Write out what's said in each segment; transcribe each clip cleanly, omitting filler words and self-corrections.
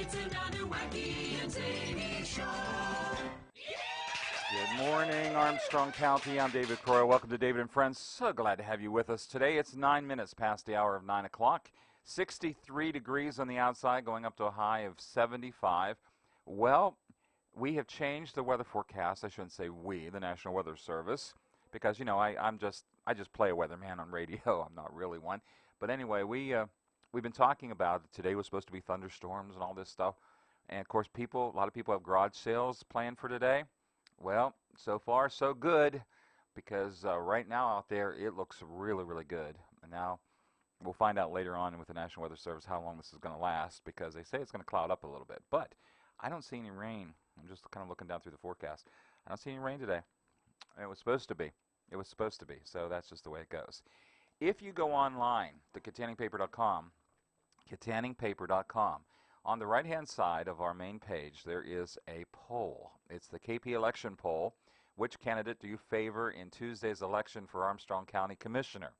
It's another wacky and zany show. Good morning, Armstrong County. I'm David Croyle. Welcome to David and Friends. So glad to have you with us today. It's 9 minutes past the hour of 9 o'clock. 63 degrees on the outside, going up to a high of 75. Well, we have changed the weather forecast. I shouldn't say we, the National Weather Service, because I just play a weatherman on radio. I'm not really one. But anyway, we've been talking about it. Today was supposed to be thunderstorms and all this stuff. And of course, a lot of people have garage sales planned for today. Well, so far so good, because right now out there it looks really, really good. And now we'll find out later on with the National Weather Service how long this is going to last, because they say it's going to cloud up a little bit. But I don't see any rain. I'm just kind of looking down through the forecast. I don't see any rain today. It was supposed to be. It was supposed to be. So that's just the way it goes. If you go online to kitanningpaper.com, on the right-hand side of our main page, there is a poll. It's the KP election poll. Which candidate do you favor in Tuesday's election for Armstrong County Commissioner?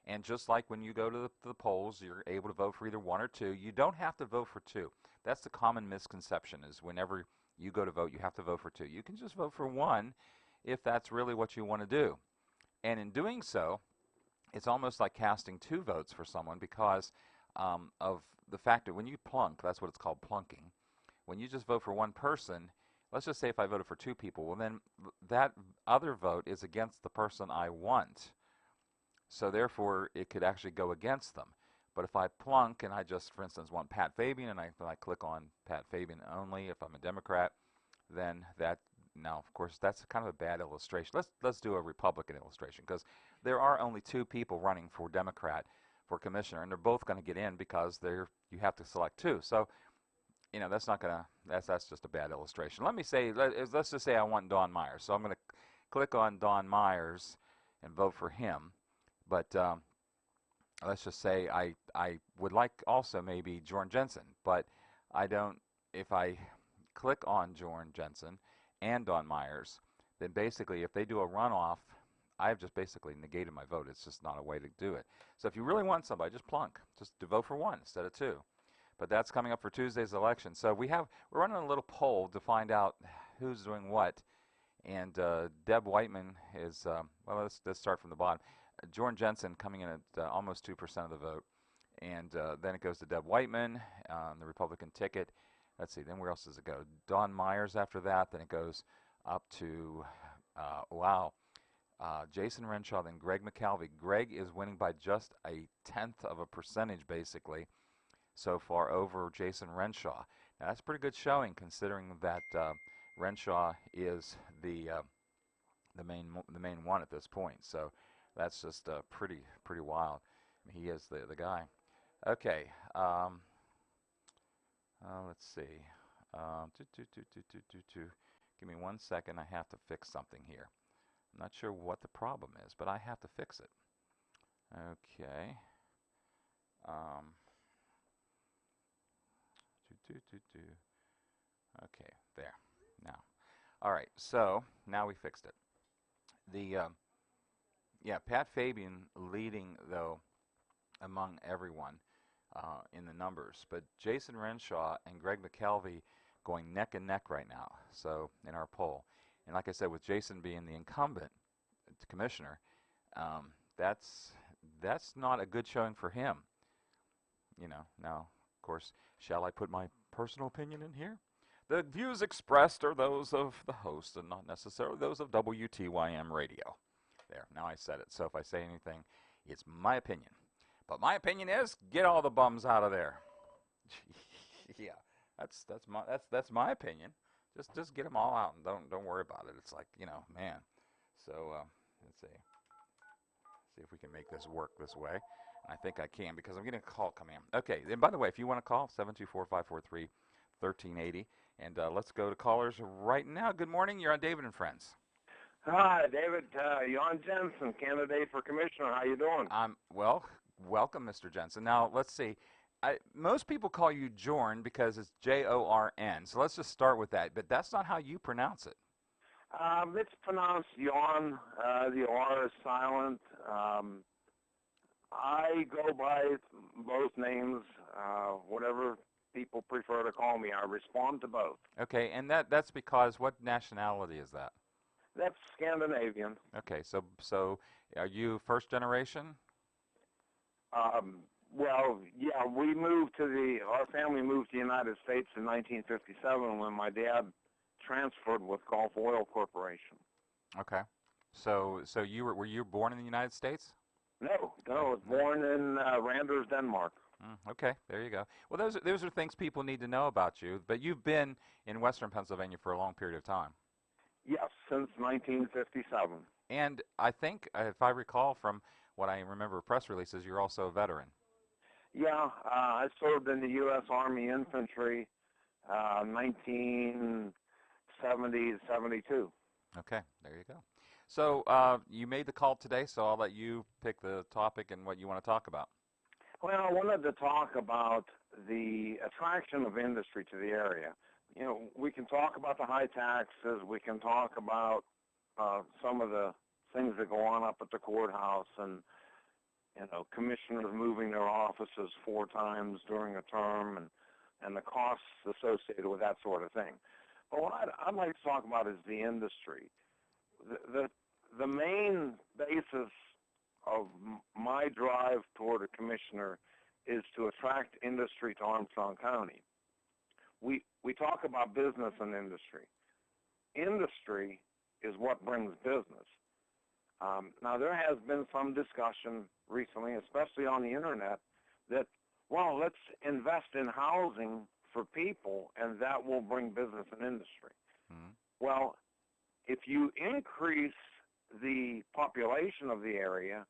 And just like when you go to the polls, you're able to vote for either one or two. You don't have to vote for two. That's the common misconception, is whenever you go to vote, you have to vote for two. You can just vote for one if that's really what you want to do. And in doing so, it's almost like casting two votes for someone, because of the fact that when you plunk, that's what it's called, plunking. When you just vote for one person, let's just say if I voted for two people, well then that other vote is against the person I want. So therefore, it could actually go against them. But if I plunk and I just, for instance, want Pat Fabian, and I click on Pat Fabian only, if I'm a Democrat, then now, of course, that's kind of a bad illustration. Let's do a Republican illustration, because there are only two people running for Democrat for commissioner, and they're both going to get in because you have to select two. So, that's just a bad illustration. Let's just say I want Don Myers. So I'm going to click on Don Myers and vote for him. But let's just say I would like also maybe Jorn Jensen, but I don't. If I click on Jorn Jensen and Don Myers, then basically if they do a runoff, I've just basically negated my vote. It's just not a way to do it. So if you really want somebody, just plunk. Just to vote for one instead of two. But that's coming up for Tuesday's election. So we're running a little poll to find out who's doing what. And Deb Whiteman is, well, let's start from the bottom. Jorn Jensen coming in at almost 2% of the vote. And then it goes to Deb Whiteman on the Republican ticket. Let's see, then where else does it go? Don Myers after that. Then it goes up to, Jason Renshaw, then Greg McKelvey. Greg is winning by just 0.1% basically so far over Jason Renshaw. Now that's a pretty good showing, considering that Renshaw is the main one at this point. So that's just pretty wild. He is the guy. Okay. Let's see. Give me 1 second. I have to fix something here. I'm not sure what the problem is, but I have to fix it. Okay. Okay, there. Now. All right, so now we fixed it. Pat Fabian leading, though, among everyone in the numbers. But Jason Renshaw and Greg McKelvey going neck and neck right now, so in our poll. And like I said, with Jason being the incumbent commissioner, that's not a good showing for him. Now, of course, shall I put my personal opinion in here? The views expressed are those of the host and not necessarily those of WTYM Radio. There, now I said it. So if I say anything, it's my opinion. But my opinion is, get all the bums out of there. Yeah, that's my opinion. Just get them all out and don't worry about it. It's like, man. So let's see if we can make this work this way. I think I can, because I'm getting a call coming in. Okay, and by the way, if you want to call, 724-543-1380. And let's go to callers right now. Good morning. You're on David and Friends. Hi, David. Jan Jensen, candidate for commissioner. How you doing? Well, welcome, Mr. Jensen. Now, let's see. Most people call you Jorn because it's Jorn. So let's just start with that. But that's not how you pronounce it. It's pronounced Jan. The R is silent. I go by both names, whatever people prefer to call me. I respond to both. Okay, and that's because what nationality is that? That's Scandinavian. Okay, so are you first generation? Well, yeah, our family moved to the United States in 1957 when my dad transferred with Gulf Oil Corporation. Okay, so were you born in the United States? No, I was born in Randers, Denmark. Okay, there you go. Well, those are things people need to know about you. But you've been in Western Pennsylvania for a long period of time. Yes, since 1957. And I think, if I recall from what I remember press releases, you're also a veteran. Yeah, I served in the U.S. Army Infantry, 1970 72. Okay, there you go. So you made the call today, so I'll let you pick the topic and what you want to talk about. Well, I wanted to talk about the attraction of industry to the area. You know, we can talk about the high taxes. We can talk about some of the things that go on up at the courthouse, and commissioners moving their offices 4 times during a term, and the costs associated with that sort of thing. But what I'd like to talk about is the industry. The main basis of my drive toward a commissioner is to attract industry to Armstrong County. We talk about business and industry. Industry is what brings business. Now, there has been some discussion recently, especially on the internet, that, well, let's invest in housing for people, and that will bring business and industry. Mm-hmm. Well, if you increase the population of the area,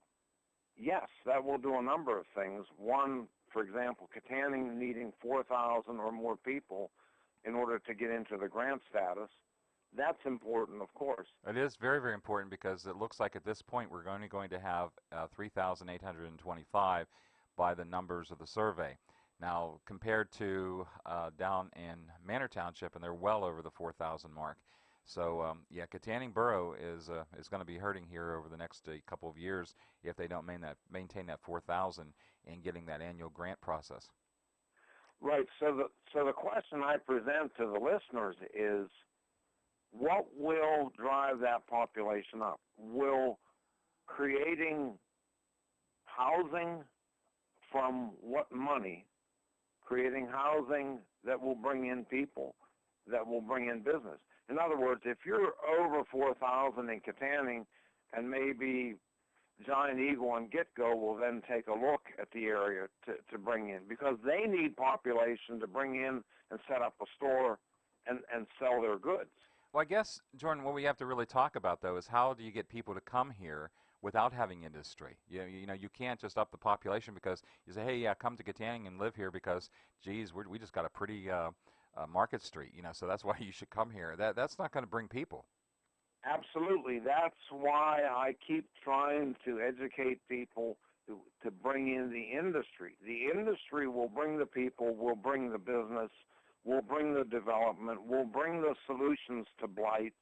yes, that will do a number of things. One, for example, Katanning needing 4,000 or more people in order to get into the grant status. That's important, of course. It is very, very important because it looks like at this point we're only going to have 3,825 by the numbers of the survey. Now, compared to down in Manor Township, and they're well over the 4,000 mark. So, yeah, Katanning Borough is going to be hurting here over the next couple of years if they don't maintain that 4,000 in getting that annual grant process. Right. So the question I present to the listeners is, what will drive that population up? Will creating housing from what money? Creating housing that will bring in people, that will bring in business. In other words, if you're over 4,000 in Katanning, and maybe Giant Eagle and Get-Go will then take a look at the area to bring in, because they need population to bring in and set up a store and sell their goods. Well, I guess, Jordan, what we have to really talk about, though, is how do you get people to come here without having industry? You know, you can't just up the population because you say, hey, yeah, come to Katanning and live here because, geez, we just got a pretty Market Street, so that's why you should come here. That's not going to bring people. Absolutely. That's why I keep trying to educate people to bring in the industry. The industry will bring the people, will bring the business, will bring the development, will bring the solutions to blight.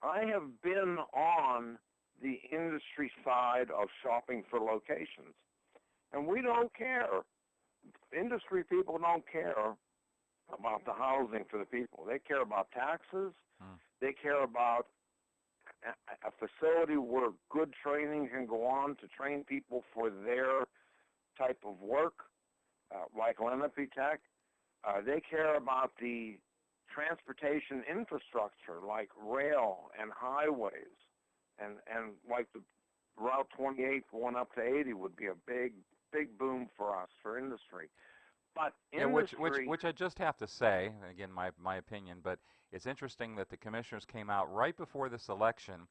I have been on the industry side of shopping for locations, and we don't care. Industry people don't care about the housing for the people. They care about taxes. They care about a facility where good training can go on to train people for their type of work, like Lenape Tech. They care about the transportation infrastructure, like rail and highways, and like the Route 28 going up to 80 would be a big boom for us, for industry. But industry, which I just have to say, again, my opinion, but it's interesting that the commissioners came out right before this election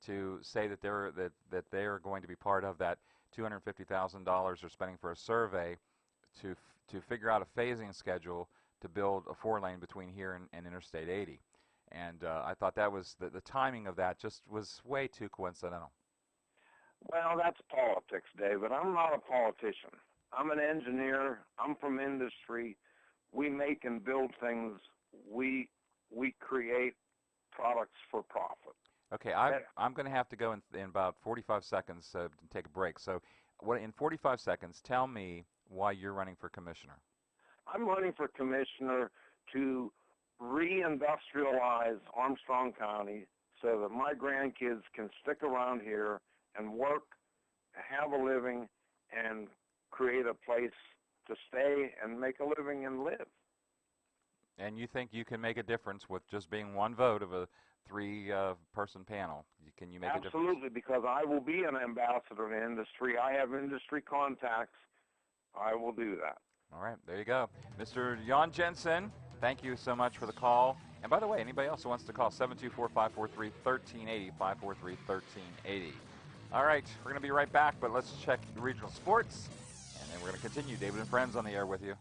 to say that they're going to be part of that $250,000 they're spending for a survey to figure out a phasing schedule to build a 4-lane between here and Interstate 80. And I thought that was the timing of that just was way too coincidental. Well, that's politics, David. I'm not a politician. I'm an engineer. I'm from industry. We make and build things. We create products for profit. Okay, I'm going to have to go in about 45 seconds to take a break. So in 45 seconds, tell me why you're running for commissioner. I'm running for commissioner to reindustrialize Armstrong County so that my grandkids can stick around here and work, have a living, and create a place to stay and make a living and live. And you think you can make a difference with just being one vote of a three-person panel? Can you make a difference? Absolutely, because I will be an ambassador to industry. I have industry contacts. I will do that. All right, there you go. Mr. Jan Jensen, thank you so much for the call. And by the way, anybody else who wants to call, 724-543-1380, 543-1380. All right, we're going to be right back, but let's check the regional sports, and then we're going to continue. David and Friends on the air with you.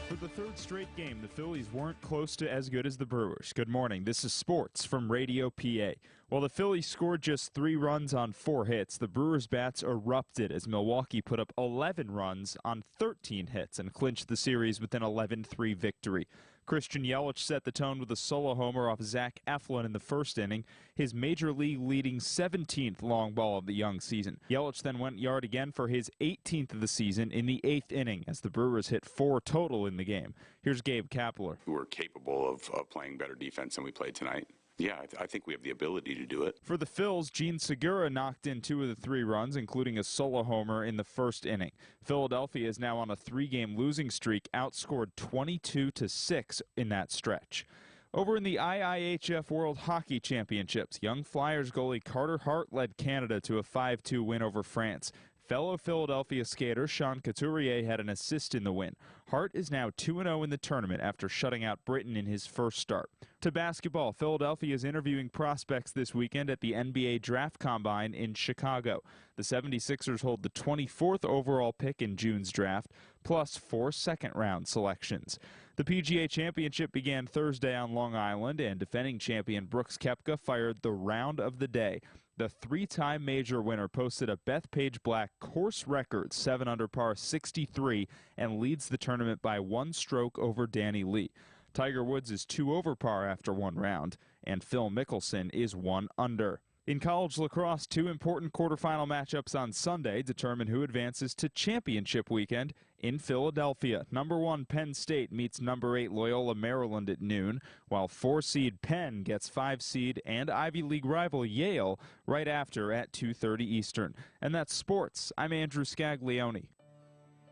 For the third straight game, the Phillies weren't close to as good as the Brewers. Good morning. This is sports from Radio PA. While the Phillies scored just 3 runs on 4 hits, the Brewers' bats erupted as Milwaukee put up 11 runs on 13 hits and clinched the series with an 11-3 victory. Christian Yelich set the tone with a solo homer off Zach Eflin in the first inning, his major league leading 17th long ball of the young season. Yelich then went yard again for his 18th of the season in the 8th inning as the Brewers hit 4 total in the game. Here's Gabe Kapler. We're capable of playing better defense than we played tonight. Yeah, I think we have the ability to do it. For the Phils, Gene Segura knocked in 2 of the 3 runs, including a solo homer in the first inning. Philadelphia is now on a 3-game losing streak, outscored 22-6 in that stretch. Over in the IIHF World Hockey Championships, young Flyers goalie Carter Hart led Canada to a 5-2 win over France. Fellow Philadelphia skater Sean Couturier had an assist in the win. Hart is now 2-0 in the tournament after shutting out Britain in his first start. To basketball, Philadelphia is interviewing prospects this weekend at the NBA Draft Combine in Chicago. The 76ers hold the 24th overall pick in June's draft, plus 4 second-round selections. The PGA Championship began Thursday on Long Island, and defending champion Brooks Koepka fired the round of the day. The 3-time major winner posted a Bethpage Black course record 7 under par 63 and leads the tournament by 1 stroke over Danny Lee. Tiger Woods is 2 over par after 1 round, and Phil Mickelson is 1 under. In college lacrosse, 2 important quarterfinal matchups on Sunday determine who advances to championship weekend in Philadelphia. Number 1 Penn State meets number 8 Loyola Maryland at noon, while 4-seed Penn gets 5-seed and Ivy League rival Yale right after at 2:30 Eastern. And that's sports. I'm Andrew Scaglione.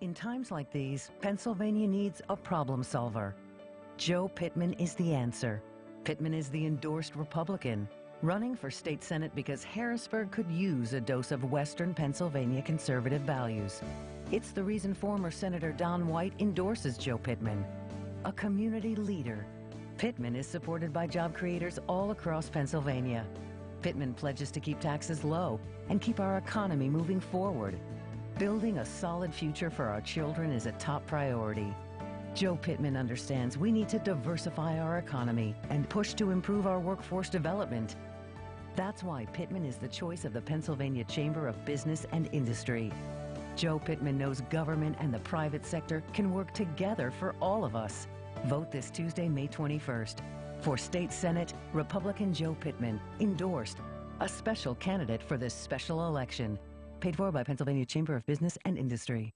In times like these, Pennsylvania needs a problem solver. Joe Pittman is the answer. Pittman is the endorsed Republican, running for state senate because Harrisburg could use a dose of Western Pennsylvania conservative values. It's the reason former Senator Don White endorses Joe Pittman. A community leader, Pittman is supported by job creators all across Pennsylvania. Pittman pledges to keep taxes low and keep our economy moving forward. Building a solid future for our children is a top priority. Joe Pittman understands we need to diversify our economy and push to improve our workforce development. That's why Pittman is the choice of the Pennsylvania Chamber of Business and Industry. Joe Pittman knows government and the private sector can work together for all of us. Vote this Tuesday, May 21st. For State Senate, Republican Joe Pittman, endorsed, a special candidate for this special election. Paid for by Pennsylvania Chamber of Business and Industry.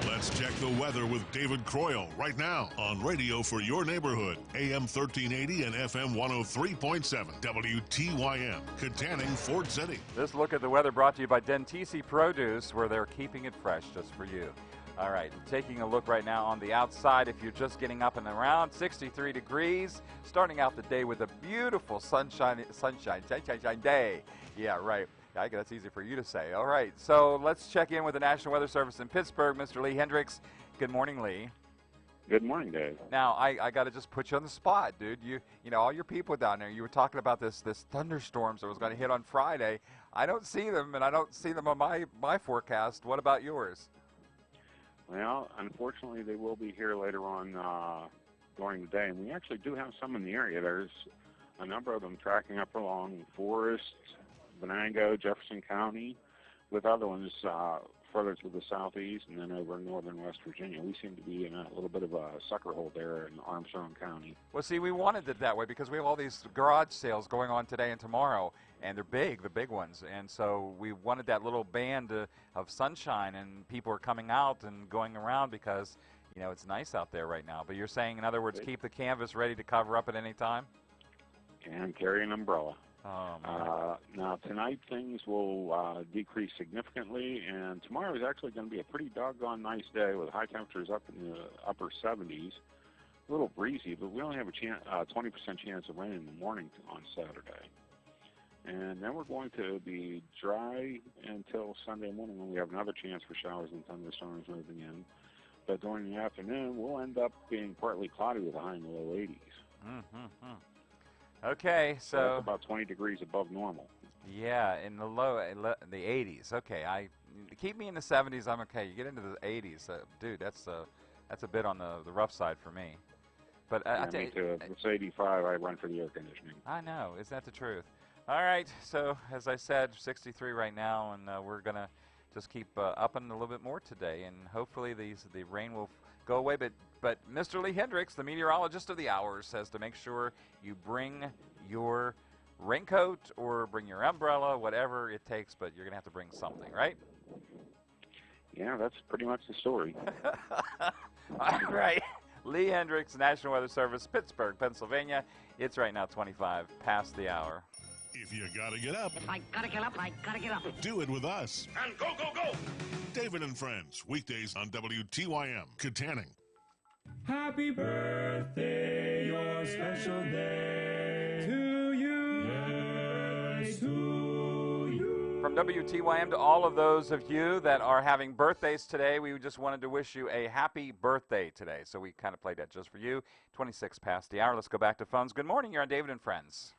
Let's check the weather with David Croyle right now on radio for your neighborhood. AM 1380 and FM 103.7 WTYM, Katanning, Fort City. This look at the weather brought to you by Dentisi Produce, where they're keeping it fresh just for you. All right, taking a look right now on the outside. If you're just getting up and around, 63 degrees, starting out the day with a beautiful sunshine day. Yeah, right. I guess that's easy for you to say. All right, so let's check in with the National Weather Service in Pittsburgh, Mr. Lee Hendricks. Good morning, Lee. Good morning, Dave. Now, I got to just put you on the spot, dude. You know, all your people down there, you were talking about this thunderstorms that was going to hit on Friday. I don't see them, and I don't see them on my forecast. What about yours? Well, unfortunately, they will be here later on during the day, and we actually do have some in the area. There's a number of them tracking up along Forest, Venango, Jefferson County, with other ones further to the southeast, and then over in northern West Virginia. We seem to be in a little bit of a sucker hole there in Armstrong County. Well, see, we wanted it that way because we have all these garage sales going on today and tomorrow, and they're big, the big ones. And so we wanted that little band of sunshine, and people are coming out and going around because, you know, it's nice out there right now. But you're saying, in other words, keep the canvas ready to cover up at any time? And carry an umbrella. Oh, now, tonight things will decrease significantly, and tomorrow is actually going to be a pretty doggone nice day with high temperatures up in the upper 70s. A little breezy, but we only have a 20% chance of rain in the morning on Saturday. And then we're going to be dry until Sunday morning when we have another chance for showers and thunderstorms moving in. But during the afternoon, we'll end up being partly cloudy with a high in the low 80s. Mm-hmm. Okay, so that's about 20 degrees above normal. Yeah, in the the 80s. Okay, keep me in the 70s. I'm okay. You get into the 80s, dude. That's a bit on the rough side for me. But me too. If it's 85, I run for the air conditioning. I know. Isn't that the truth? All right. So as I said, 63 right now, and we're gonna just keep upping a little bit more today, and hopefully the rain will go away. But Mr. Lee Hendricks, the meteorologist of the hour, says to make sure you bring your raincoat or bring your umbrella, whatever it takes, but you're going to have to bring something, right? Yeah, that's pretty much the story. All right. Lee Hendricks, National Weather Service, Pittsburgh, Pennsylvania. It's right now 25 past the hour. If you gotta get up, If I gotta get up, I gotta get up. do it with us. And go, go, go! David and Friends, weekdays on WTYM, Katanning. Happy birthday, your special day to you. Yes, to you. From WTYM to all of those of you that are having birthdays today, we just wanted to wish you a happy birthday today. So we kind of played that just for you. 26 past the hour. Let's go back to phones. Good morning. You're on David and Friends.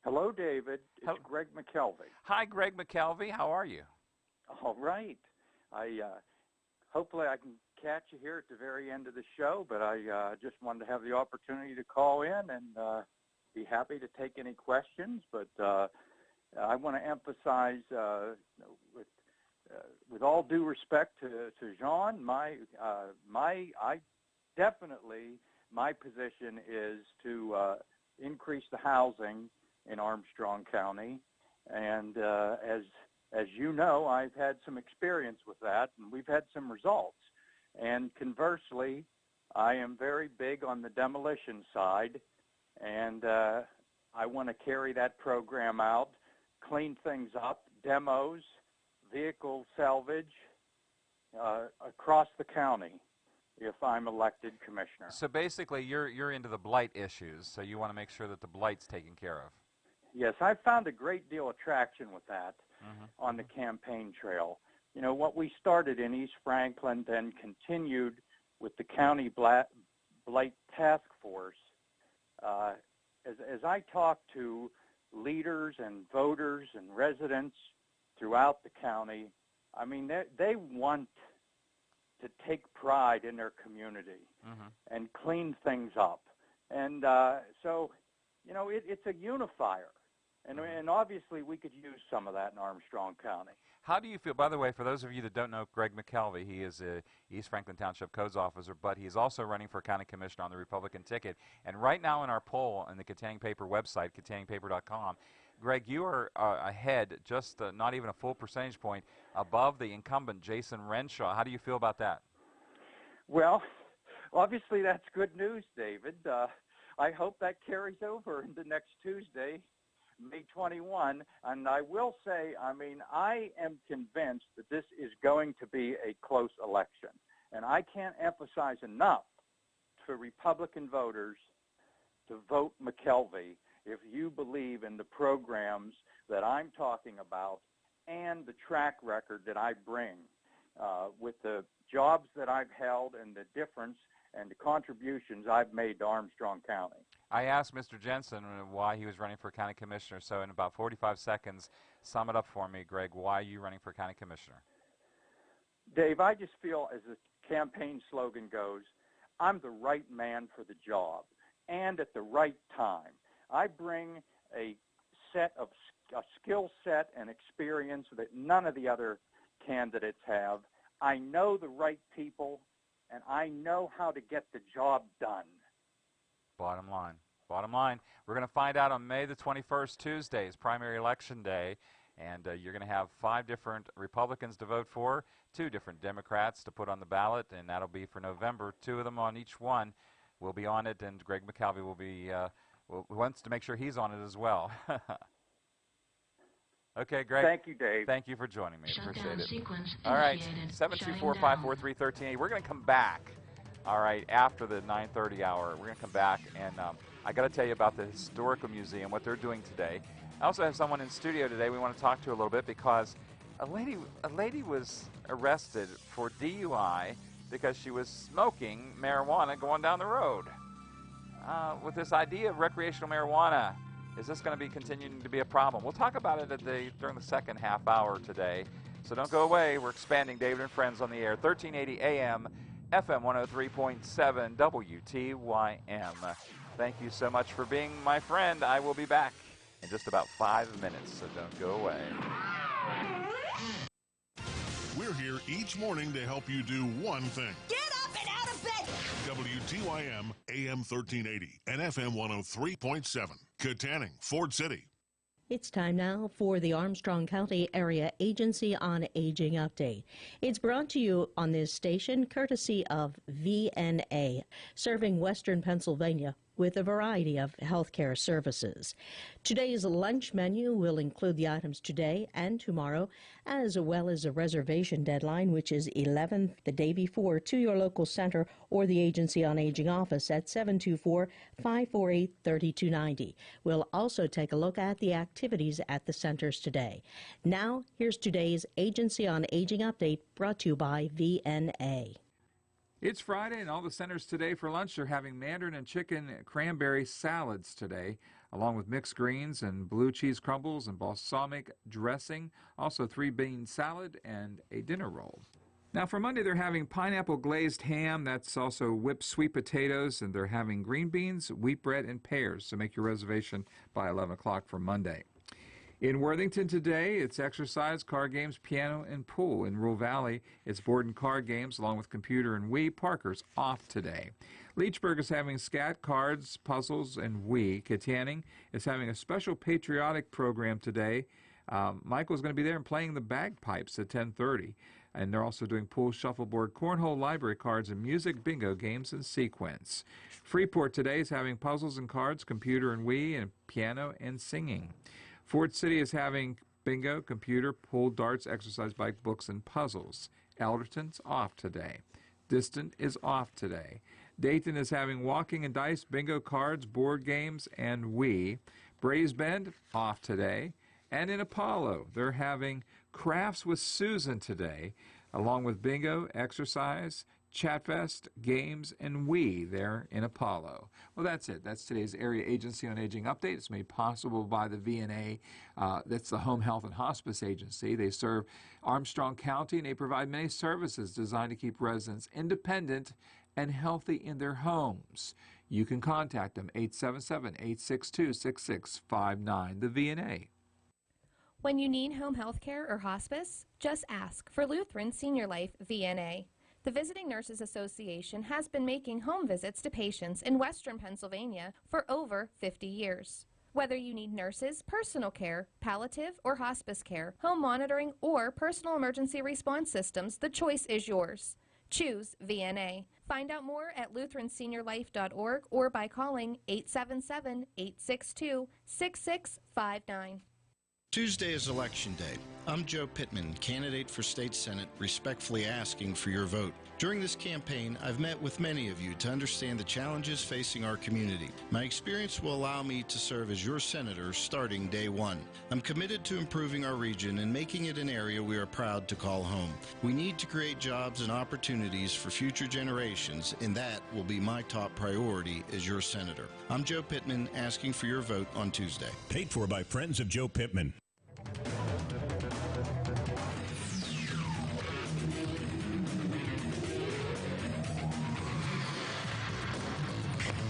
Hello, David. It's Greg McKelvey. Hi, Greg McKelvey. How are you? All right. Hopefully I can catch you here at the very end of the show, but I just wanted to have the opportunity to call in and be happy to take any questions. But I want to emphasize, with all due respect to Jean, my position is to increase the housing in Armstrong County, and as you know, I've had some experience with that, and we've had some results. And conversely, I am very big on the demolition side, and I want to carry that program out, clean things up, demos, vehicle salvage across the county if I'm elected commissioner. So basically, you're into the blight issues, so you want to make sure that the blight's taken care of. Yes, I've found a great deal of traction with that on the campaign trail. You know, what we started in East Franklin then continued with the County Blight Task Force. As I talk to leaders and voters and residents throughout the county, I mean, they want to take pride in their community and clean things up. And so, you know, it's a unifier. And obviously we could use some of that in Armstrong County. How do you feel, by the way, for those of you that don't know Greg McKelvey, he is a East Franklin Township Codes Officer, but he's also running for County Commissioner on the Republican ticket. And right now in our poll on the Katanning Paper website, katanningpaper.com, Greg, you are ahead, just not even a full percentage point, above the incumbent Jason Renshaw. How do you feel about that? Well, obviously that's good news, David. I hope that carries over into next Tuesday, May 21, and I will say, I mean, I am convinced that this is going to be a close election, and I can't emphasize enough for Republican voters to vote McKelvey if you believe in the programs that I'm talking about and the track record that I bring with the jobs that I've held and the difference and the contributions I've made to Armstrong County. I asked Mr. Jensen why he was running for county commissioner, so in about 45 seconds, sum it up for me, Greg. Why are you running for county commissioner? Dave, I just feel, as the campaign slogan goes, I'm the right man for the job and at the right time. I bring a skill set and experience that none of the other candidates have. I know the right people, and I know how to get the job done. Bottom line. Bottom line. We're going to find out on May the 21st, Tuesday, is primary election day, and you're going to have 5 different Republicans to vote for, 2 different Democrats to put on the ballot, and that'll be for November. 2 of them on each one will be on it, and Greg McCalvey will be wants to make sure he's on it as well. Okay, Greg. Thank you, Dave. Thank you for joining me. Appreciate it. Sequence All right, initiated. 724-543-1380. We're going to come back, all right, after the 9:30 hour. We're going to come back, and I got to tell you about the Historical Museum, what they're doing today. I also have someone in studio today we want to talk to a little bit because a lady was arrested for DUI because she was smoking marijuana going down the road. With this idea of recreational marijuana, is this going to be continuing to be a problem? We'll talk about it during the second half hour today. So don't go away. We're expanding David and Friends on the air. 1380 AM, FM 103.7, WTYM. Thank you so much for being my friend. I will be back in just about 5 minutes, so don't go away. We're here each morning to help you do one thing. Get up and out of bed! WTYM, AM 1380, and FM 103.7. Katanning, Ford City. It's time now for the Armstrong County Area Agency on Aging Update. It's brought to you on this station courtesy of VNA, serving Western Pennsylvania with a variety of healthcare services. Today's lunch menu will include the items today and tomorrow, as well as a reservation deadline, which is 11th, the day before, to your local center or the Agency on Aging office at 724-548-3290. We'll also take a look at the activities at the centers today. Now, here's today's Agency on Aging update, brought to you by VNA. It's Friday, and all the centers today for lunch are having mandarin and chicken cranberry salads today, along with mixed greens and blue cheese crumbles and balsamic dressing, also 3-bean salad and a dinner roll. Now for Monday, they're having pineapple glazed ham. That's also whipped sweet potatoes, and they're having green beans, wheat bread, and pears. So make your reservation by 11 o'clock for Monday. In Worthington today, it's exercise, card games, piano, and pool. In Rural Valley, it's board and card games along with computer and Wii. Parker's off today. Leechburg is having scat, cards, puzzles, and Wii. Katanning is having a special patriotic program today. Michael's going to be there and playing the bagpipes at 10:30. And they're also doing pool, shuffleboard, cornhole, library cards, and music bingo games in sequence. Freeport today is having puzzles and cards, computer and Wii, and piano and singing. Ford City is having bingo, computer, pool, darts, exercise bike, books, and puzzles. Elderton's off today. Distant is off today. Dayton is having walking and dice, bingo, cards, board games, and Wii. Brays Bend off today. And in Apollo, they're having crafts with Susan today, along with bingo, exercise, Chatfest, games, and Wii there in Apollo. Well, that's it. That's today's Area Agency on Aging update. It's made possible by the VNA. That's the Home Health and Hospice Agency. They serve Armstrong County, and they provide many services designed to keep residents independent and healthy in their homes. You can contact them, 877-862-6659, the VNA. When you need home health care or hospice, just ask for Lutheran Senior Life VNA. The Visiting Nurses Association has been making home visits to patients in Western Pennsylvania for over 50 years. Whether you need nurses, personal care, palliative or hospice care, home monitoring, or personal emergency response systems, the choice is yours. Choose VNA. Find out more at lutheranseniorlife.org or by calling 877-862-6659. Tuesday is Election Day. I'm Joe Pittman, candidate for State Senate, respectfully asking for your vote. During this campaign, I've met with many of you to understand the challenges facing our community. My experience will allow me to serve as your senator starting day one. I'm committed to improving our region and making it an area we are proud to call home. We need to create jobs and opportunities for future generations, and that will be my top priority as your senator. I'm Joe Pittman, asking for your vote on Tuesday. Paid for by Friends of Joe Pittman.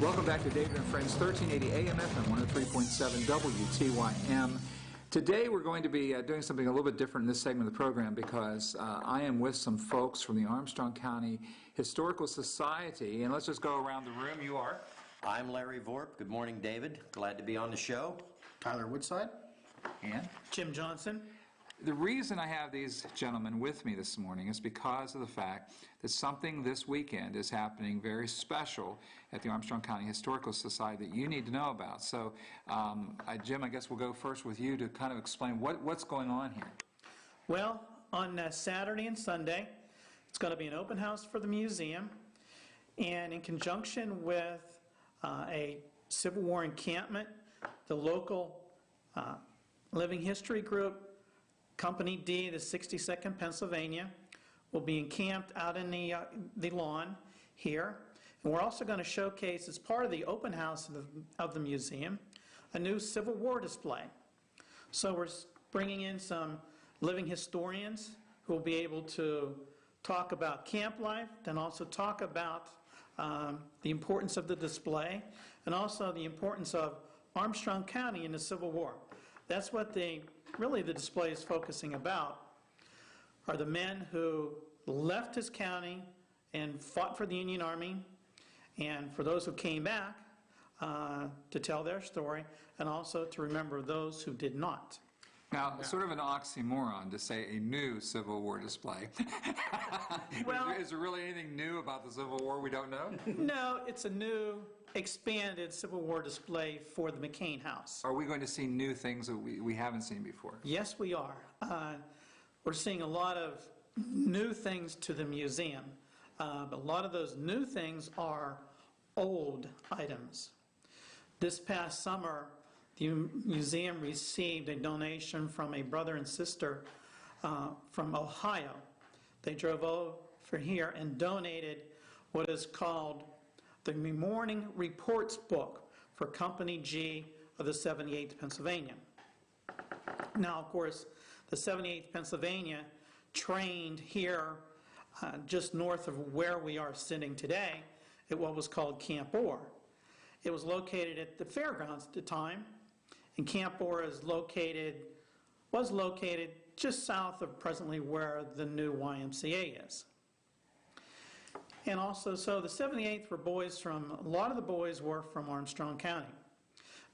Welcome back to David and Friends, 1380 AM FM 103.7 WTYM. Today we're going to be doing something a little bit different in this segment of the program because I am with some folks from the Armstrong County Historical Society, and let's just go around the room. You are? I'm Larry Vorp. Good morning, David. Glad to be on the show. Tyler Woodside. And? Jim Johnson. The reason I have these gentlemen with me this morning is because of the fact that something this weekend is happening very special at the Armstrong County Historical Society that you need to know about. So, Jim, I guess we'll go first with you to kind of explain what's going on here. Well, on Saturday and Sunday, it's going to be an open house for the museum, and in conjunction with a Civil War encampment, the local Living History Group, Company D, the 62nd Pennsylvania, will be encamped out in the lawn here. And we're also going to showcase, as part of the open house of the museum, a new Civil War display. So we're bringing in some living historians who will be able to talk about camp life, then also talk about the importance of the display, and also the importance of Armstrong County in the Civil War. That's what really the display is focusing about, are the men who left his county and fought for the Union Army, and for those who came back to tell their story, and also to remember those who did not. Now, sort of an oxymoron to say a new Civil War display. Well, is there really anything new about the Civil War we don't know? No, it's a new, expanded Civil War display for the McCain House. Are we going to see new things that we haven't seen before? Yes, we are. We're seeing a lot of new things to the museum, but a lot of those new things are old items. This past summer, the museum received a donation from a brother and sister from Ohio. They drove over here and donated what is called the Morning Reports book for Company G of the 78th Pennsylvania. Now, of course, the 78th Pennsylvania trained here just north of where we are sitting today at what was called Camp Orr. It was located at the fairgrounds at the time, and Camp Orr was located just south of presently where the new YMCA is. And also, so the 78th were boys from, a lot of the boys were from Armstrong County.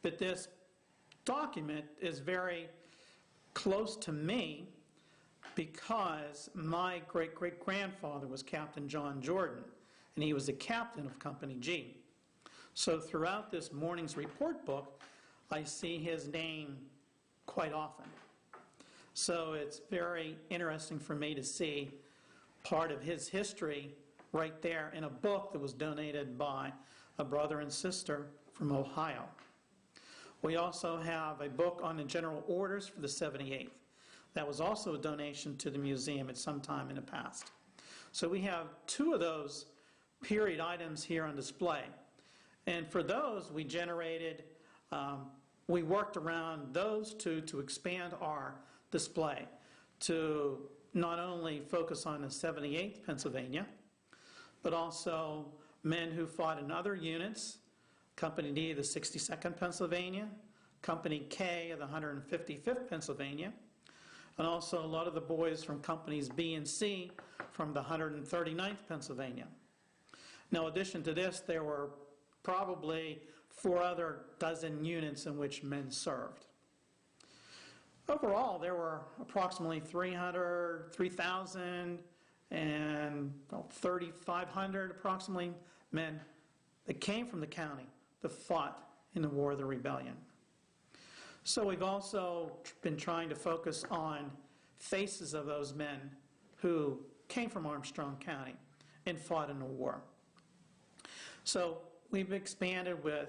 But this document is very close to me because my great-great-grandfather was Captain John Jordan, and he was the captain of Company G. So throughout this morning's report book, I see his name quite often. So it's very interesting for me to see part of his history right there in a book that was donated by a brother and sister from Ohio. We also have a book on the general orders for the 78th. That was also a donation to the museum at some time in the past. So we have two of those period items here on display. And for those, we generated, we worked around those two to expand our display to not only focus on the 78th Pennsylvania, but also men who fought in other units, Company D of the 62nd Pennsylvania, Company K of the 155th Pennsylvania, and also a lot of the boys from Companies B and C from the 139th Pennsylvania. Now, in addition to this, there were probably 4 other dozen units in which men served. Overall, there were approximately 3,000 and about 3,500 approximately men that came from the county that fought in the War of the Rebellion. So we've also been trying to focus on faces of those men who came from Armstrong County and fought in the war. So we've expanded with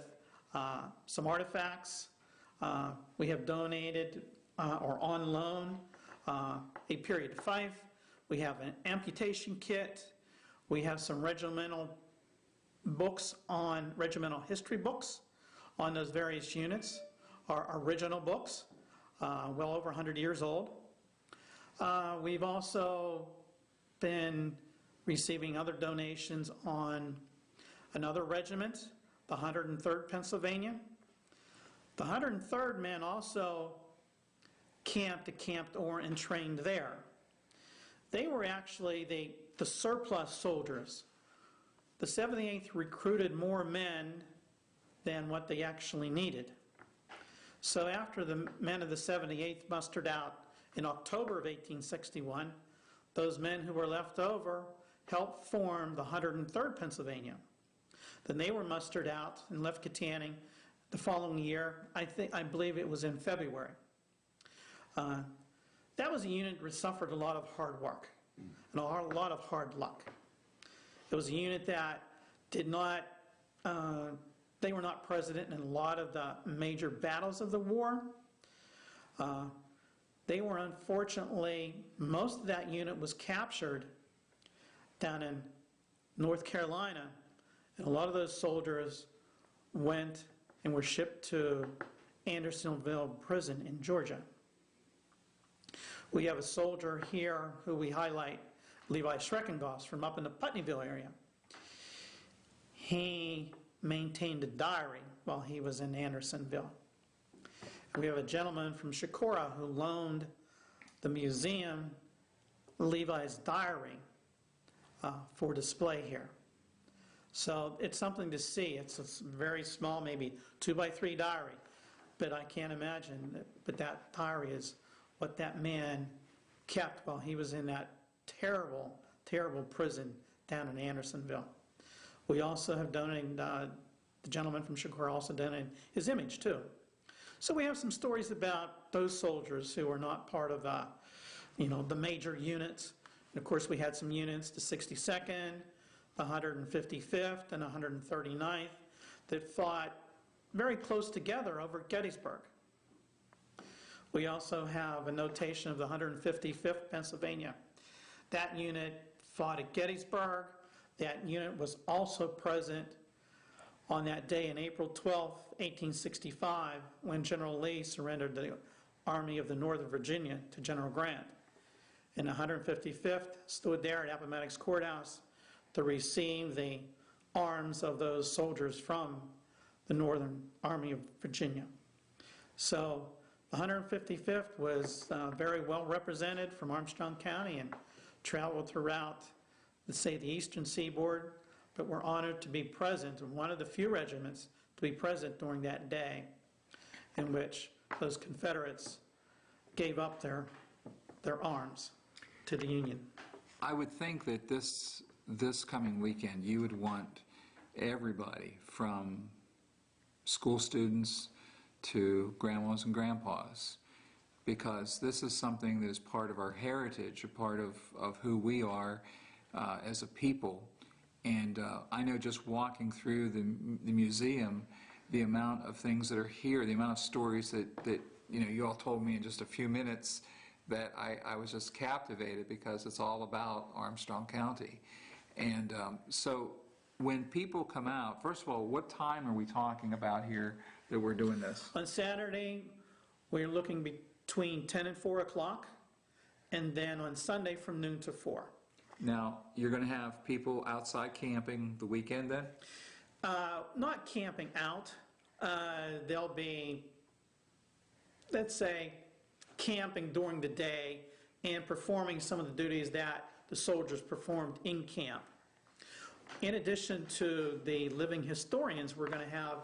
some artifacts. We have donated or on loan a period fife. We have an amputation kit. We have some regimental books on regimental history books on those various units, our original books, well over 100 years old. We've also been receiving other donations on another regiment, the 103rd Pennsylvania. The 103rd men also camped or and trained there. They were actually the surplus soldiers. The 78th recruited more men than what they actually needed. So after the men of the 78th mustered out in October of 1861, those men who were left over helped form the 103rd Pennsylvania. Then they were mustered out and left Kittanning the following year. I believe it was in February. That was a unit that suffered a lot of hard work and a lot of hard luck. It was a unit that did not, they were not present in a lot of the major battles of the war. They were unfortunately, most of that unit was captured down in North Carolina, and a lot of those soldiers went and were shipped to Andersonville Prison in Georgia. We have a soldier here who we highlight, Levi Schreckengoss, from up in the Putneyville area. He maintained a diary while he was in Andersonville. We have a gentleman from Shakora who loaned the museum Levi's diary for display here. So it's something to see. It's a very small, maybe 2x3 diary, but I can't imagine but that diary is what that man kept while he was in that terrible, terrible prison down in Andersonville. We also have donated, the gentleman from Shakora also donated his image too. So we have some stories about those soldiers who are not part of the major units. And of course we had some units, the 62nd, the 155th, and 139th, that fought very close together over Gettysburg. We also have a notation of the 155th Pennsylvania. That unit fought at Gettysburg. That unit was also present on that day in April 12, 1865, when General Lee surrendered the Army of the Northern Virginia to General Grant. And the 155th stood there at Appomattox Courthouse to receive the arms of those soldiers from the Northern Army of Virginia. So the 155th was very well represented from Armstrong County and traveled throughout, let's say, the eastern seaboard, but we're honored to be present and one of the few regiments to be present during that day in which those Confederates gave up their arms to the Union. I would think that this coming weekend you would want everybody from school students to grandmas and grandpas, because this is something that is part of our heritage, a part of who we are as a people. And I know just walking through the museum, the amount of things that are here, the amount of stories that you all told me in just a few minutes, that I was just captivated, because it's all about Armstrong County. And so when people come out, first of all, what time are we talking about here that we're doing this? On Saturday, we're looking between 10 and 4 o'clock, and then on Sunday from noon to 4. Now, you're going to have people outside camping the weekend then? Not camping out. They'll be, let's say, camping during the day and performing some of the duties that the soldiers performed in camp. In addition to the living historians, we're going to have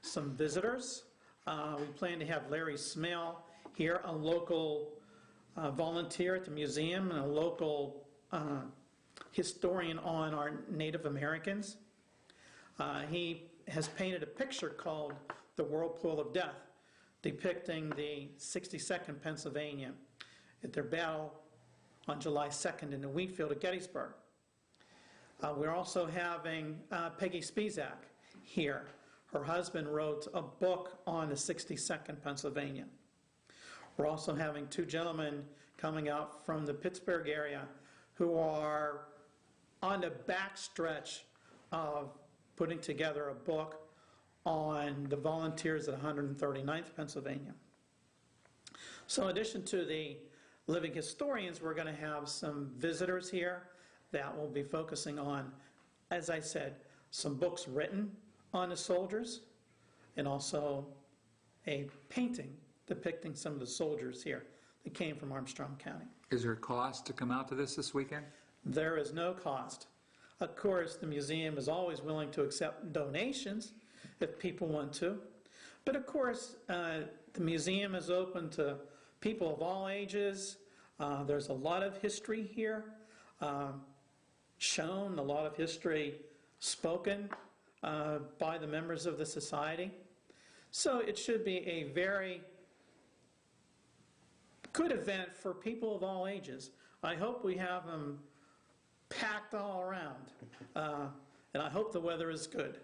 some visitors. We plan to have Larry Smale here, a local volunteer at the museum and a local historian on our Native Americans. He has painted a picture called The Whirlpool of Death, depicting the 62nd Pennsylvania at their battle on July 2nd in the wheat field at Gettysburg. We're also having Peggy Spizak here. Her husband wrote a book on the 62nd Pennsylvania. We're also having two gentlemen coming out from the Pittsburgh area who are on the backstretch of putting together a book on the volunteers at 139th Pennsylvania. So in addition to the living historians, we're going to have some visitors here that will be focusing on, as I said, some books written on the soldiers, and also a painting depicting some of the soldiers here that came from Armstrong County. Is there a cost to come out to this weekend? There is no cost. Of course, the museum is always willing to accept donations if people want to. But of course, the museum is open to people of all ages. There's a lot of history here shown, a lot of history spoken by the members of the society. So it should be a very good event for people of all ages. I hope we have them packed all around, and I hope the weather is good.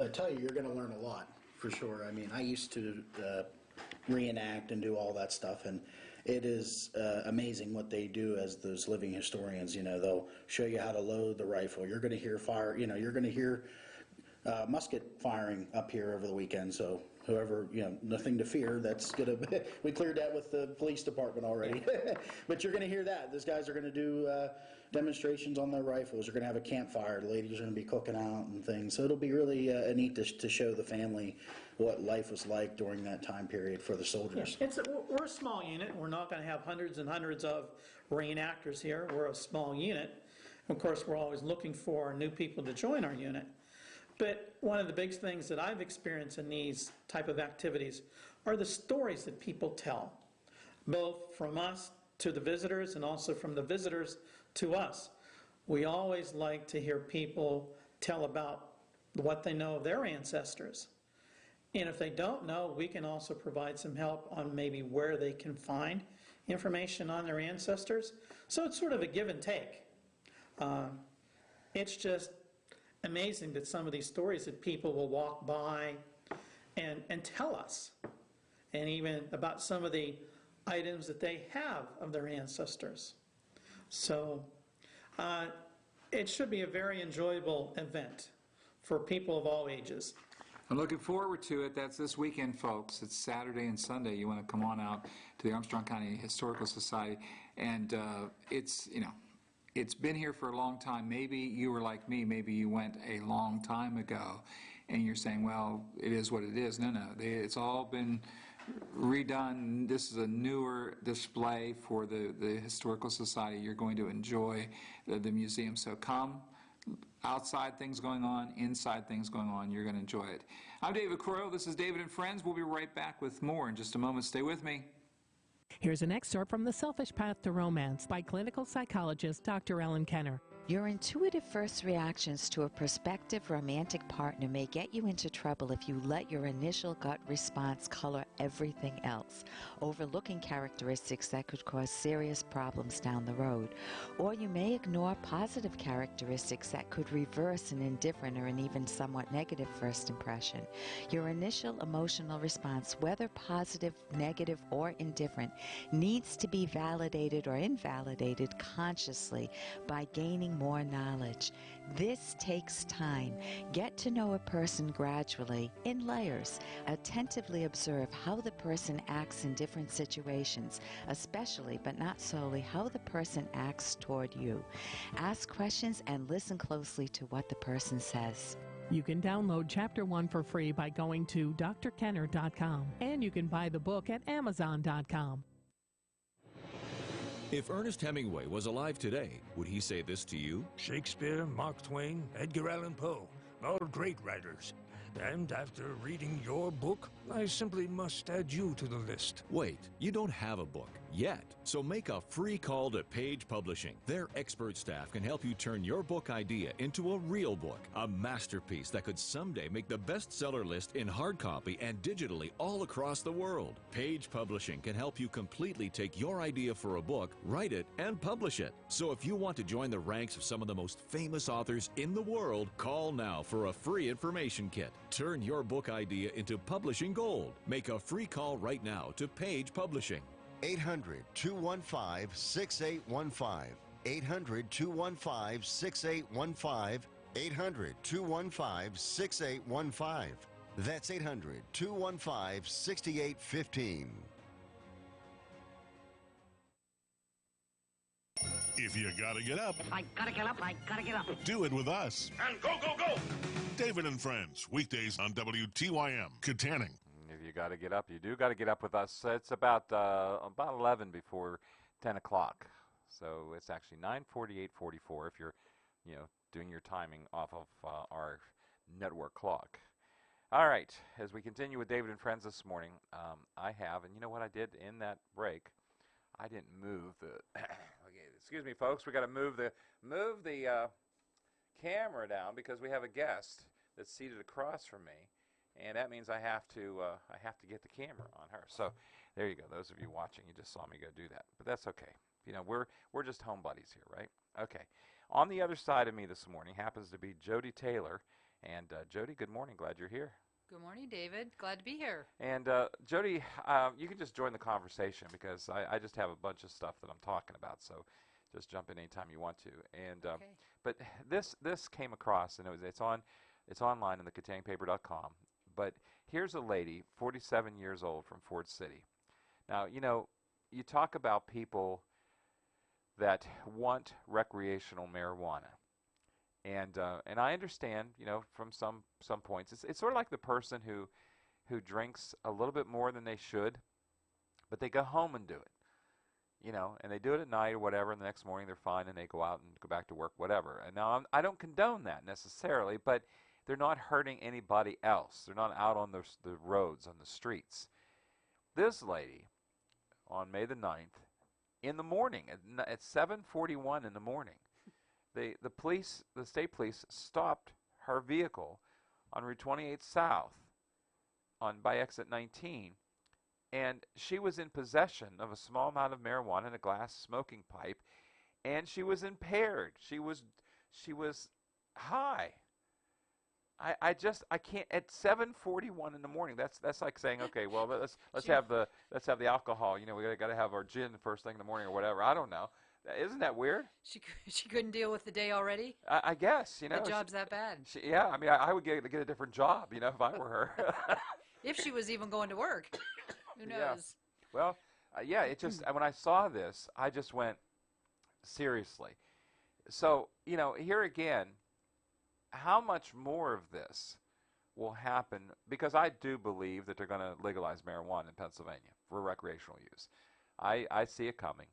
I tell you, you're going to learn a lot, for sure. I mean, I used to reenact and do all that stuff, and it is amazing what they do as those living historians. You know, they'll show you how to load the rifle. You're going to hear fire, you know, you're going to hear musket firing up here over the weekend, so whoever, you know, nothing to fear. That's gonna be, we cleared that with the police department already. But you're gonna hear that. Those guys are gonna do demonstrations on their rifles. You're gonna have a campfire. The ladies are gonna be cooking out and things. So it'll be really neat to show the family what life was like during that time period for the soldiers. Yeah, we're a small unit. We're not gonna have hundreds and hundreds of reenactors here. We're a small unit. Of course, we're always looking for new people to join our unit. But one of the big things that I've experienced in these type of activities are the stories that people tell, both from us to the visitors and also from the visitors to us. We always like to hear people tell about what they know of their ancestors. And if they don't know, we can also provide some help on maybe where they can find information on their ancestors. So it's sort of a give and take. It's just amazing that some of these stories that people will walk by and tell us, and even about some of the items that they have of their ancestors. So it should be a very enjoyable event for people of all ages. I'm looking forward to it. That's this weekend, folks. It's Saturday and Sunday. You want to come on out to the Armstrong County Historical Society, and it's, you know, it's been here for a long time. Maybe you were like me. Maybe you went a long time ago, and you're saying, well, it is what it is. No, it's all been redone. This is a newer display for the Historical Society. You're going to enjoy the museum. So come. Outside things going on, inside things going on. You're going to enjoy it. I'm David Croyle. This is David and Friends. We'll be right back with more in just a moment. Stay with me. Here's an excerpt from The Selfish Path to Romance by clinical psychologist Dr. Ellen Kenner. Your intuitive first reactions to a prospective romantic partner may get you into trouble if you let your initial gut response color everything else, overlooking characteristics that could cause serious problems down the road. Or you may ignore positive characteristics that could reverse an indifferent or an even somewhat negative first impression. Your initial emotional response, whether positive, negative, or indifferent, needs to be validated or invalidated consciously by gaining more knowledge. This takes time. Get to know a person gradually, in layers. Attentively observe how the person acts in different situations, especially but not solely how the person acts toward you. Ask questions and listen closely to what the person says. You can download Chapter 1 for free by going to drkenner.com, and you can buy the book at amazon.com. If Ernest Hemingway was alive today, would he say this to you? Shakespeare, Mark Twain, Edgar Allan Poe, all great writers. And after reading your book, I simply must add you to the list. Wait, you don't have a book yet. So make a free call to Page Publishing. Their expert staff can help you turn your book idea into a real book, a masterpiece that could someday make the bestseller list in hard copy and digitally all across the world. Page Publishing can help you completely take your idea for a book, write it, and publish it. So if you want to join the ranks of some of the most famous authors in the world, call now for a free information kit. Turn your book idea into publishing gold. Make a free call right now to Page Publishing. 800-215-6815. 800-215-6815. 800-215-6815. That's 800-215-6815. If you gotta get up, I gotta get up, I gotta get up. do it with us. And go, go, go! David and Friends, weekdays on WTYM, Katanning. If you got to get up. You do got to get up with us. It's about 11 before 10 o'clock. So it's actually 9:48:44 if you're, doing your timing off of our network clock. All right, as we continue with David and Friends this morning, I have, and you know what I did in that break? I didn't move the. Okay, excuse me, folks. We got to move the camera down because we have a guest that's seated across from me, and that means I have to get the camera on her. So there you go. Those of you watching, you just saw me go do that, but that's okay. We're just home buddies here, right? Okay. On the other side of me this morning happens to be Jody Taylor, and Jody, good morning. Glad you're here. Good morning, David. Glad to be here. And Jody, you can just join the conversation because I just have a bunch of stuff that I'm talking about. So just jump in anytime you want to. And okay. But this came across, and it's online in the KatangPaper.com. But here's a lady, 47 years old, from Ford City. Now you talk about people that want recreational marijuana. And I understand, from some points, it's sort of like the person who drinks a little bit more than they should, but they go home and do it, and they do it at night or whatever, and the next morning they're fine and they go out and go back to work, whatever. And now I don't condone that necessarily, but they're not hurting anybody else. They're not out on the roads, on the streets. This lady, on May the 9th, in the morning, at 7:41 in the morning, the state police stopped her vehicle on Route 28 South by exit 19, and she was in possession of a small amount of marijuana in a glass smoking pipe, and she was impaired. She was high. I can't at 7:41 in the morning. That's like saying, okay, well let's have the alcohol. We got to have our gin the first thing in the morning or whatever. I don't know. Isn't that weird? She couldn't deal with the day already? I guess, The job's that bad. Yeah, I mean, I would get a different job, if I were her. If she was even going to work. Who knows? Yeah. Well, yeah, it just, when I saw this, I just went, seriously. So, here again, how much more of this will happen? Because I do believe that they're going to legalize marijuana in Pennsylvania for recreational use. I see it coming.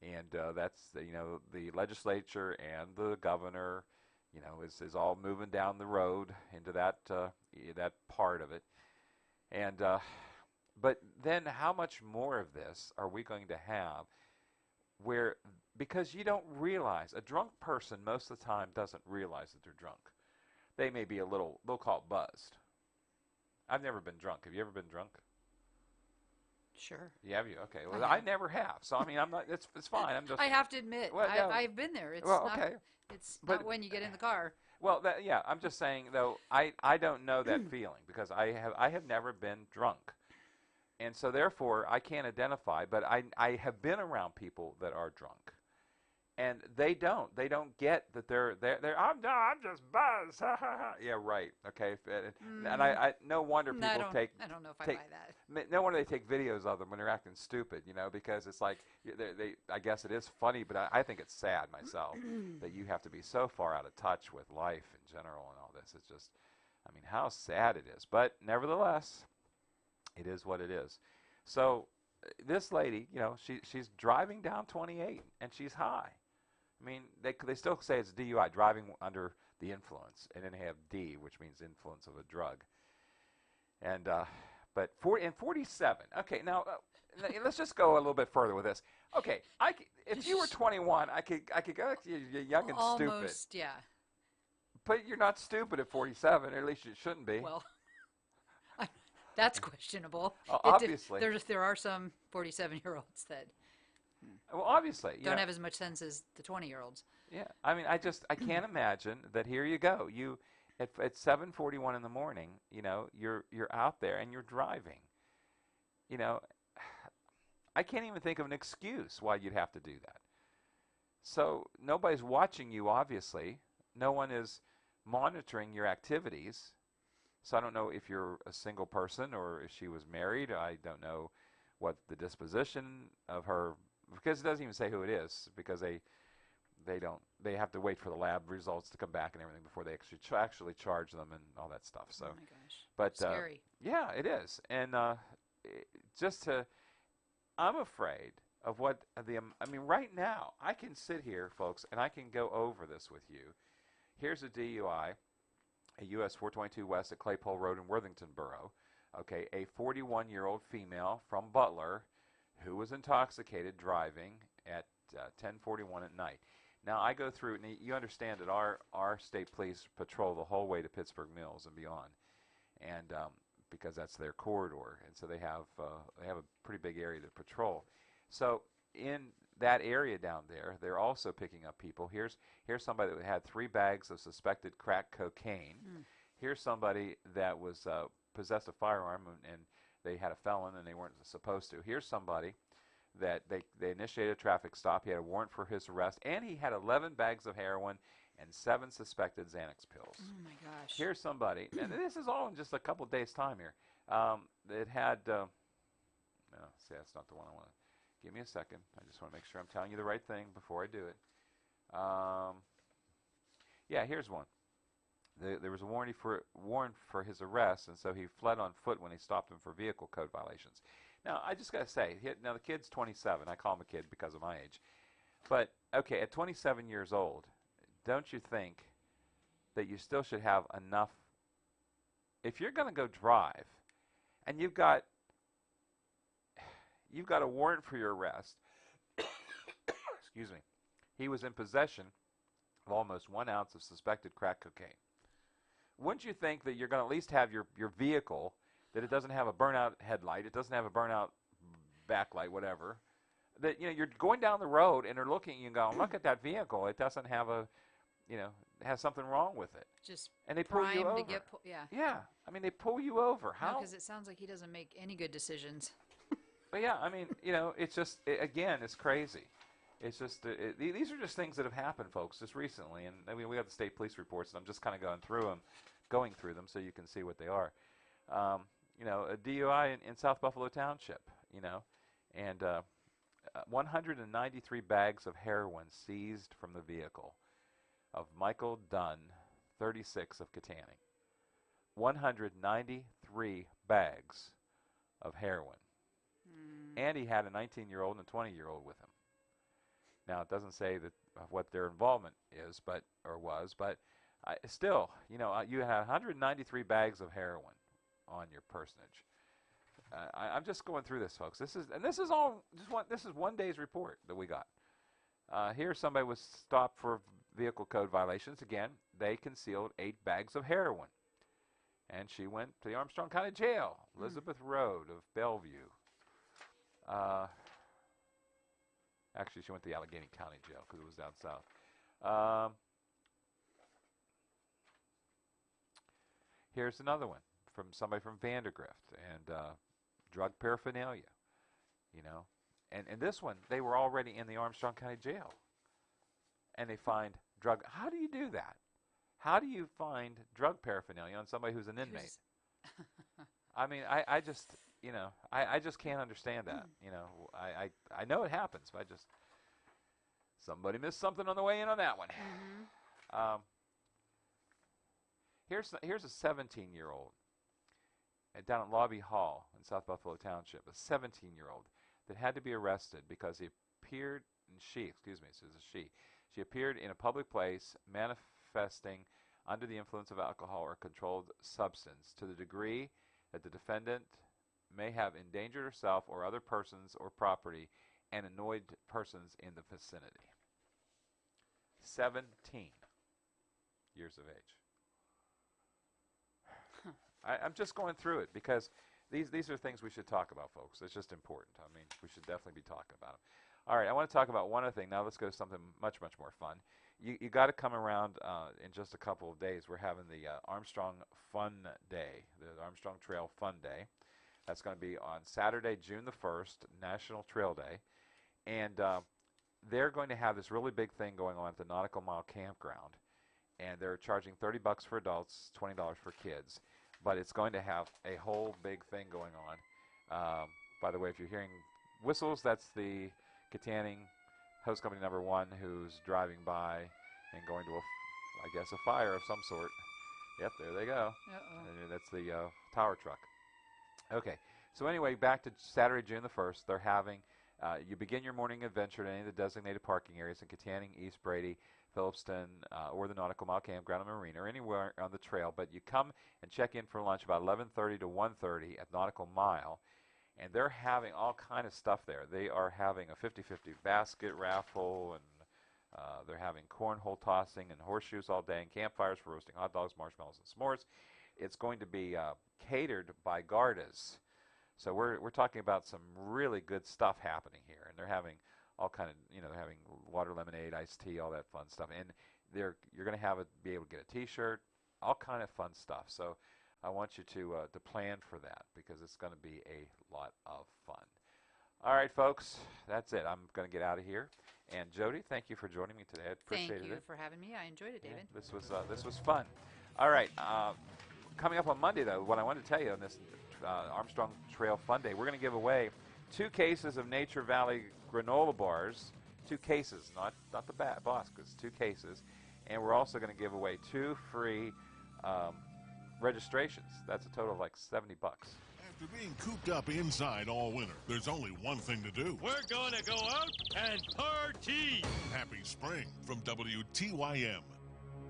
And that's, the legislature and the governor, is all moving down the road into that part of it. And but then how much more of this are we going to have because you don't realize, a drunk person most of the time doesn't realize that they're drunk. They may be they'll call it buzzed. I've never been drunk. Have you ever been drunk? Sure. Yeah, have you? Okay. Well, I never have. So I mean, I'm not. It's fine. I'm just. I have to admit, well, yeah. I've been there. It's okay. Not when you get in the car. Well, yeah. I'm just saying though. I don't know that feeling because I have never been drunk, and so therefore I can't identify. But I have been around people that are drunk, and they don't get that they're I'm just buzzed. Yeah, right. Okay. And I no wonder people I don't know if I buy that. No wonder they take videos of them when they're acting stupid, because it's like I guess it is funny, but I think it's sad myself that you have to be so far out of touch with life in general and all this. It's just, I mean, how sad it is. But nevertheless, it is what it is. So this lady, she's driving down 28 and she's high. I mean, they still say it's DUI, driving under the influence, and then they have D, which means influence of a drug. And but 47. Okay, now let's just go a little bit further with this. Okay, if you were 21, I could go. You're young and stupid. Almost, yeah. But you're not stupid at 47, or at least you shouldn't be. Well, that's questionable. Obviously, there are some 47-year-olds that. Well, obviously, don't have as much sense as the 20-year-olds. Yeah, I mean, I can't imagine that. Here you go, you at 7:41 in the morning, you're out there and you're driving. I can't even think of an excuse why you'd have to do that. So nobody's watching you, obviously. No one is monitoring your activities. So I don't know if you're a single person or if she was married. I don't know what the disposition of her. Because it doesn't even say who it is, because they have to wait for the lab results to come back and everything before they actually charge them and all that stuff. So, oh my gosh, but scary. Yeah, it is. And just to, I'm afraid of what I mean, right now, I can sit here, folks, and I can go over this with you. Here's a DUI, a US 422 West at Claypole Road in Worthington Borough. Okay, a 41-year-old female from Butler who was intoxicated driving at 10:41 at night. Now, I go through, and you understand that our state police patrol the whole way to Pittsburgh Mills and beyond, and because that's their corridor, and so they have a pretty big area to patrol. So in that area down there, they're also picking up people. Here's somebody that had 3 bags of suspected crack cocaine. Here's somebody that was possessed a firearm, and they had a felon, and they weren't supposed to. Here's somebody that they initiated a traffic stop. He had a warrant for his arrest, and he had 11 bags of heroin and 7 suspected Xanax pills. Oh my gosh! Here's somebody, and this is all in just a couple days' time here. It had. No, see, that's not the one I want to. Give me a second. I just want to make sure I'm telling you the right thing before I do it. Yeah, here's one. There was a warrant for his arrest, and so he fled on foot when he stopped him for vehicle code violations. Now, I just got to say, now the kid's 27. I call him a kid because of my age. But, okay, at 27 years old, don't you think that you still should have enough? If you're going to go drive, and you've got a warrant for your arrest, excuse me, he was in possession of almost 1 ounce of suspected crack cocaine. Wouldn't you think that you're going to at least have your vehicle, that it doesn't have a burnout headlight, it doesn't have a burnout backlight, whatever, that you're going down the road and they're looking at you and going, look at that vehicle, it doesn't have it has something wrong with it. Just and they pull you primed over. to get yeah. Yeah, I mean, they pull you over. How? Because it sounds like he doesn't make any good decisions. But yeah, I mean, it's just, again, it's crazy. It's just, these are just things that have happened, folks, just recently. And I mean, we have the state police reports, and I'm just kind of going through them so you can see what they are. A DUI in South Buffalo Township, and 193 bags of heroin seized from the vehicle of Michael Dunn, 36, of Katanning. 193 bags of heroin. And he had a 19-year-old and a 20-year-old with him. Now, it doesn't say that what their involvement is, but still, you had 193 bags of heroin on your personage. I'm just going through this, folks. This is one day's report that we got. Here, somebody was stopped for vehicle code violations. Again, they concealed 8 bags of heroin, and she went to the Armstrong County Jail, Elizabeth Road of Bellevue. Actually, she went to the Allegheny County Jail because it was down south. Here's another one from somebody from Vandergrift, and drug paraphernalia, And this one, they were already in the Armstrong County Jail. And they find drug. How do you do that? How do you find drug paraphernalia on somebody who's an inmate? I mean, I just, I just can't understand that. I know it happens, but somebody missed something on the way in on that one. Here's a 17-year-old down at Lobby Hall in South Buffalo Township, a 17-year-old that had to be arrested because he appeared, she appeared in a public place manifesting under the influence of alcohol or controlled substance to the degree that the defendant may have endangered herself or other persons or property and annoyed persons in the vicinity. 17 years of age. I'm just going through it because these are things we should talk about, folks. It's just important. I mean, we should definitely be talking about them. All right, I want to talk about one other thing. Now let's go to something much, much more fun. You got to come around in just a couple of days. We're having the Armstrong Fun Day, the Armstrong Trail Fun Day. That's going to be on Saturday, June the 1st, National Trail Day. And they're going to have this really big thing going on at the Nautical Mile Campground. And they're charging $30 for adults, $20 for kids. But it's going to have a whole big thing going on. By the way, if you're hearing whistles, that's the Katanning host company number 1 who's driving by and going to, a fire of some sort. Yep, there they go. Uh-oh. And that's the tower truck. Okay. So anyway, back to Saturday, June the 1st. They're having, you begin your morning adventure at any of the designated parking areas in Katanning, East Brady, Phillipston, or the Nautical Mile Campground and Marina, or anywhere on the trail. But you come and check in for lunch about 11:30 to 1:30 at Nautical Mile, and they're having all kind of stuff there. They are having a 50-50 basket raffle, and they're having cornhole tossing and horseshoes all day, and campfires for roasting hot dogs, marshmallows, and s'mores. It's going to be catered by Gardas. So we're talking about some really good stuff happening here, and they're having all kind of, they're having water, lemonade, iced tea, all that fun stuff, and you're going to be able to get a T-shirt, all kind of fun stuff. So I want you to plan for that, because it's going to be a lot of fun. All right, folks, that's it. I'm going to get out of here. And Jody, thank you for joining me today. I appreciated it. Thank you for having me. I enjoyed it, David. Yeah, this was fun. All right, coming up on Monday, though, what I wanted to tell you on this Armstrong Trail Fun Day, we're going to give away 2 cases of Nature Valley granola bars. 2 cases, not the Boscas, 2 cases. And we're also going to give away 2 free registrations. That's a total of like $70. After being cooped up inside all winter, there's only one thing to do. We're gonna go out and party! Happy spring from WTYM.